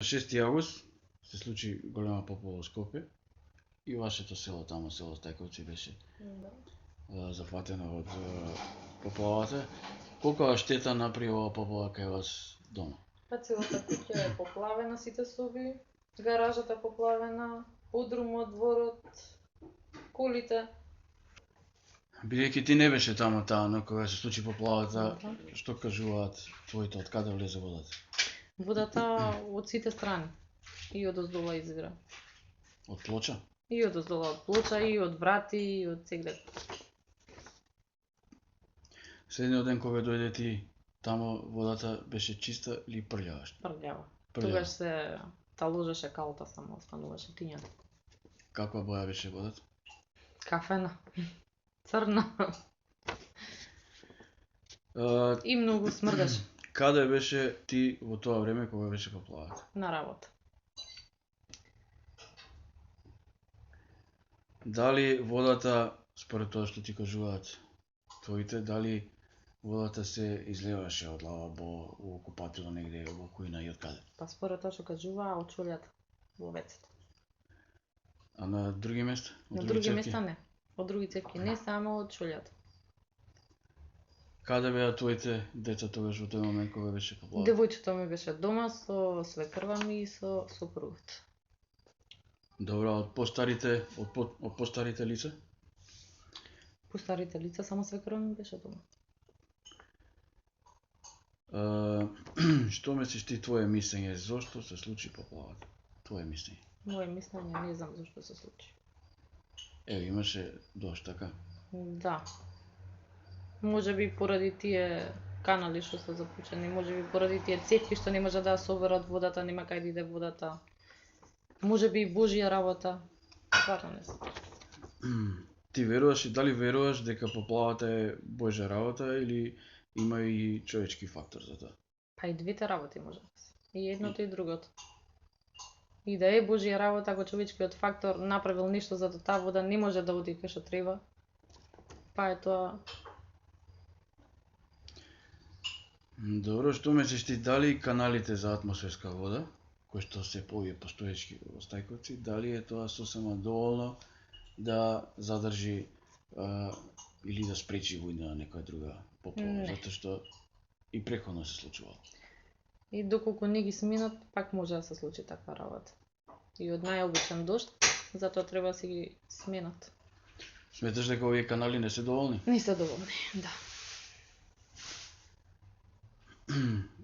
6 август се случи голема поплава во Скопје и вашето село тамо, село Стајковци беше зафатено од поплавата. Колка штета направи оваа поплава кај вас дома? Па целата куќа е поплавена, сите соби, гаражата поплавена, подрумот, дворот, колите. Бидејќи ти не беше таму таа, кога се случи поплавата, што кажуваат твоите, од каде влезе водата? Водата од сите страни. И од оздола извира. Од плоча? И од оздола од плоча, и од врати, и од сегде. Следниот ден кога дојде ти, тамо водата беше чиста или прљава? Прљава. Тогаш се таложеше калта, само остануваше тиња. Каква боја беше водата? Кафена. Црна. И многу смрдеше. Каде беше ти во тоа време кога беше поплавата? На работа. Дали водата, според тоа што ти кажуваат твоите, дали водата се излеваше од лавабо, во купатило негде, во кујна и од каде? Па според тоа што кажуваа, од чулјата во вецето. А на други места? На други места не. Од други цевки не, само од чулјата. Каде беа твоите деца тогаш во тој момент кога беше поплавата? Девојчето ми беше дома со свекрва ми и со сопругот. Добро, од постарите лица? Постарите лица само свекрва ми беше дома. Што мислиш ти, твое мислење, зошто се случи поплавата? Твое мислење. Моje мислење, не знам зашто се случи. Имаше дожд, така? Да. Може би поради тие канали што се запучени, може би поради тие цевки што не може да ја соберат водата, нема кај да иде водата. Може би и Божија работа. Стварно не знам. Ти веруваш и дали веруваш дека поплавата е Божја работа или има и човечки фактор за тоа? Па и двете работи може да се. И едното и другото. И да е Божја работа, ако човечкиот фактор направил нешто за да таа вода не може да оди кај што треба, па е тоа. Добро, што мислиш ти, дали каналите за атмосферска вода, кои што се овие постоечки во Стајковци, дали е тоа сосема доволно да задржи или да спречи војна на некоја друга поплава? Затоа што и претходно се случувало. И доколку не ги сменат, пак може да се случи таква работа. И од најобичен дожд, затоа треба да се ги сменат. Сметаш дека овие канали не се доволни? Не се доволни, да.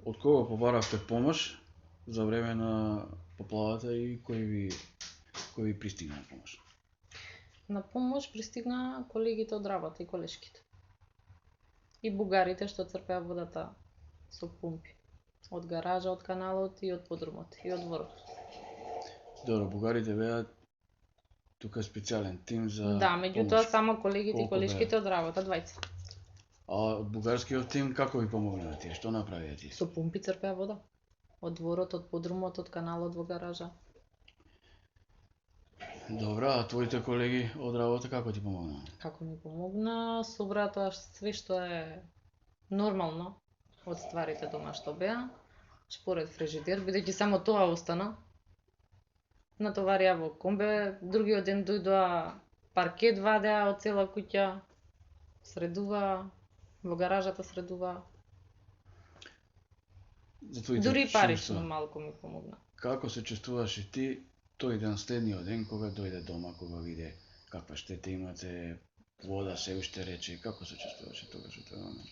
Од кого побаравте помош за време на поплавата и кој ви пристигна на помош? На помош пристигна колегите од работа и колешките. И бугарите што црпеа водата со пумпи. Од гаража, од каналот и од подрумот и од дворот. Добро, бугарите беа тука специјален тим за Да, меѓутоа само колегите и колешките од работа, двајца. А од бугарскиот тим како ви помогнаа тие? Што направија тие? Со пумпи црпеа вода. Од дворот, од подрумот, од каналот во гаража. Добро, а твоите колеги од работа како ти помогнаа? Како ми помогна, собраа тоа све што е нормално од стварите дома што беа, според фрижидер, бидејќи само тоа остана. Натоварија во комбе, другиот ден дојдоа паркет вадеа од цела куќа, средуваа, во гаражата средуваа. Дури парично малку ми помогна. Како се чувствуваше ти тој ден, следниот ден, кога дојде дома, кога виде каква штета имате, вода се уште рече, како се чувствуваше тогаш во тој момент?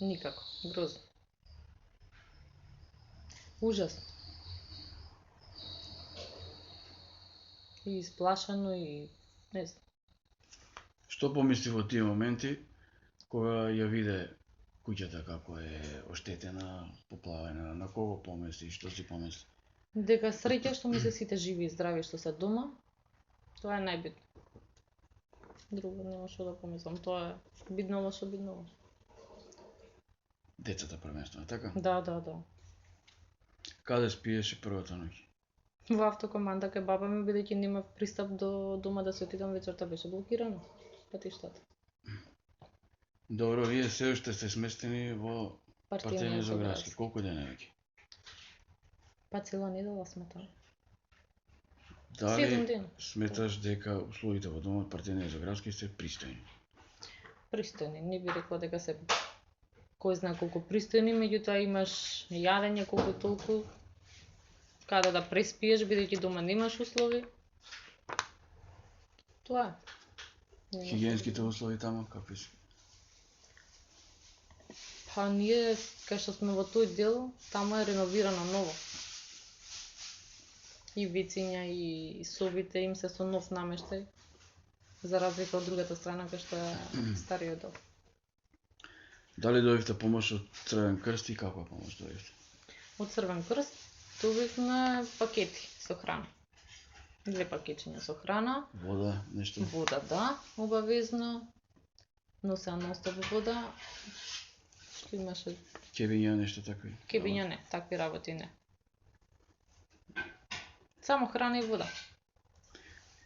Никако, грозно. Ужасно. И исплашено и не знам. Што помисли во тие моменти кога ја виде куќата како е оштетена, поплавена, на кого помисли, што си помисли? Дека среќа што ми се сите живи и здрави што се дома, тоа е најбитно. Друго нема што да помислам, тоа е бидново што бидново. Децата првенствено, така? Да. Каде спиеше првата ноќ? Во автокоманда кај баба ми, бидејќи немав пристап до дома да се отидам, вечерта беше блокирано патиштата. Добро, вие се уште сте сместени во Партија Зоградски. Колку дена веќе? Па цела недела сме таму. 7 Дали дена. сметаш дека условите во домот партенери за градски се пристојни? Пристојни, не би рекла дека се кој знае колку пристојни, меѓутоа имаш јадење колку толку, каде да преспиеш, бидејќи дома немаш услови. Тоа е. Нема Хигиенските услови таму какви се? Па ние, кај што сме во тој дел, таму е реновирано ново. И вициња и собите им се со нов намештај, за разлика од другата страна кај што е стариот дом. Дали дојдовте помош од Црвен крст и каква помош дојдовте? Од Црвен крст добивме пакети со храна. 2 пакетчиња со храна, Вода, нешто? вода да, обавезно, носеа нон-стоп вода, што имаше, Кебиња, нешто такви? кебиња не, такви работи не. Само храна и вода,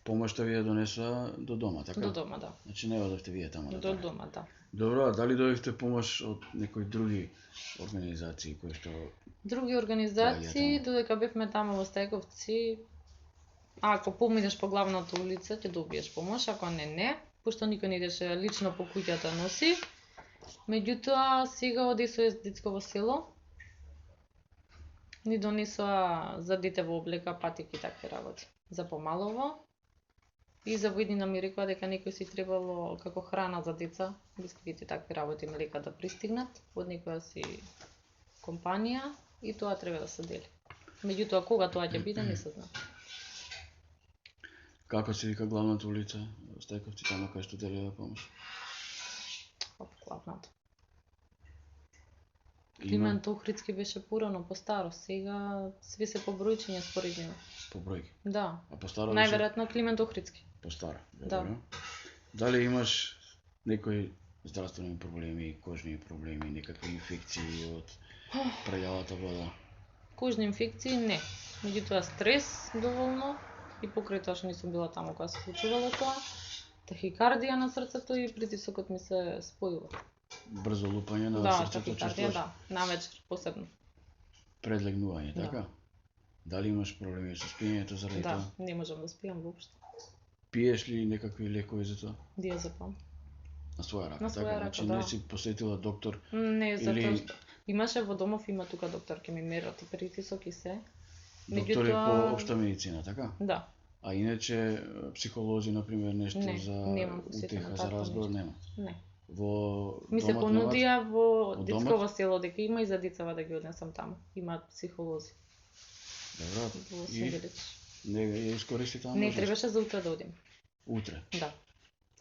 Помошта ви ја донесоа до дома, така? до дома, да. Значи не одевте вие таму да До правите. дома, да. Добро, а дали дојдовте помош од некои други организации кои што Други организации, Доаѓа додека бевме таму во Стајковци, ако поминеш по главната улица, ќе добиеш помош, ако не, пошто никој не идеше лично по куќата носи. Меѓутоа, сега од СОС детско село ни донесоа за дете во облека, патики и такви работи. За помалово. И за воиднина ми рекоа дека некој си требало како храна за деца, бисквити и такви работи млека да пристигнат од некоја си компанија и тоа треба да се дели. Меѓутоа, кога тоа ќе биде, не се знае. како се вика главната улица во Стајковци, таму кај што делија помош? Главната. Има Климент Охридски беше порано, постаро, сега све се по бројчиња споредено. по бројки. Да, А постара беше најверојатно Климент Охридски. постара. Да. Добро. Дали имаш некои здравствени проблеми, кожни проблеми, некакви инфекции од прљавата вода? Кожни инфекции не. Меѓутоа стрес доволно и покрај тоа што не сум била таму кога се случувало тоа, тахикардија на срцето и притисокот ми се спојува. Брзо лупање на Да, срцето, тахикардија, чувствуваш да, навечер посебно. предлегнување, Да. така? Дали имаш проблеми со спиењето заради Да, тоа? не можам да спијам воопшто. Пиеш ли некакви лекови за тоа? Диазепам. На своја рака, На своја така? рака, Значи да. не си посетила доктор Не, затоа или што имаше во домов, има тука доктор ќе ми мерат и притисок и се. доктори по Меѓутоа- општа медицина, така? Да, А иначе психолози, например, нешто Не, за немам посетено утеха, за такво разговор нешто. нема. не. Во Ми се домот немат? понудија во Од детсково домот? село дека има и за децава да ги однесам таму. Имаат психолози Добро. во И Синдилич. не ја искористи таа Не можност? требаше за утре да одим. Утре. Да.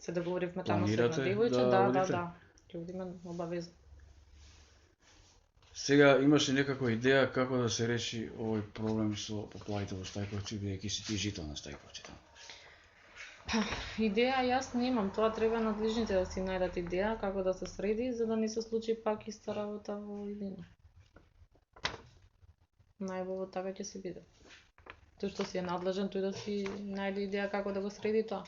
Се договоривме таму со Планирате една девојче, да да, одите? да. Ќе одиме обавезно. Сега имаш ли некаква идеја како да се реши овој проблем со поплавите во Стајковци, бидејќи си ти жител на Стајковци таму? Идеја јас немам, тоа треба надлежните да си најдат идеја како да се среди за да не се случи пак иста работа во иднина. Најбово така ќе се биде. Тој што си е надлежен, тој да си најде идеја како да го среди тоа.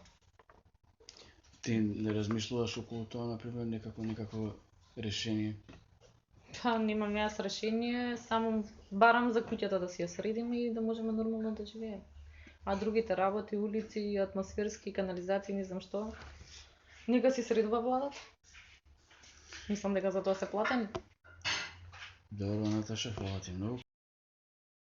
Ти не размислуваш околу тоа, например, некакво решение? Па немам јас решение, само барам за куќата да си ја средиме и да можеме нормално да живееме. А другите работи, улици, атмосферски, канализации, не знам што, нека си средува владата. Мислам дека за тоа се платени. Добро, Наташа, фала ти многу.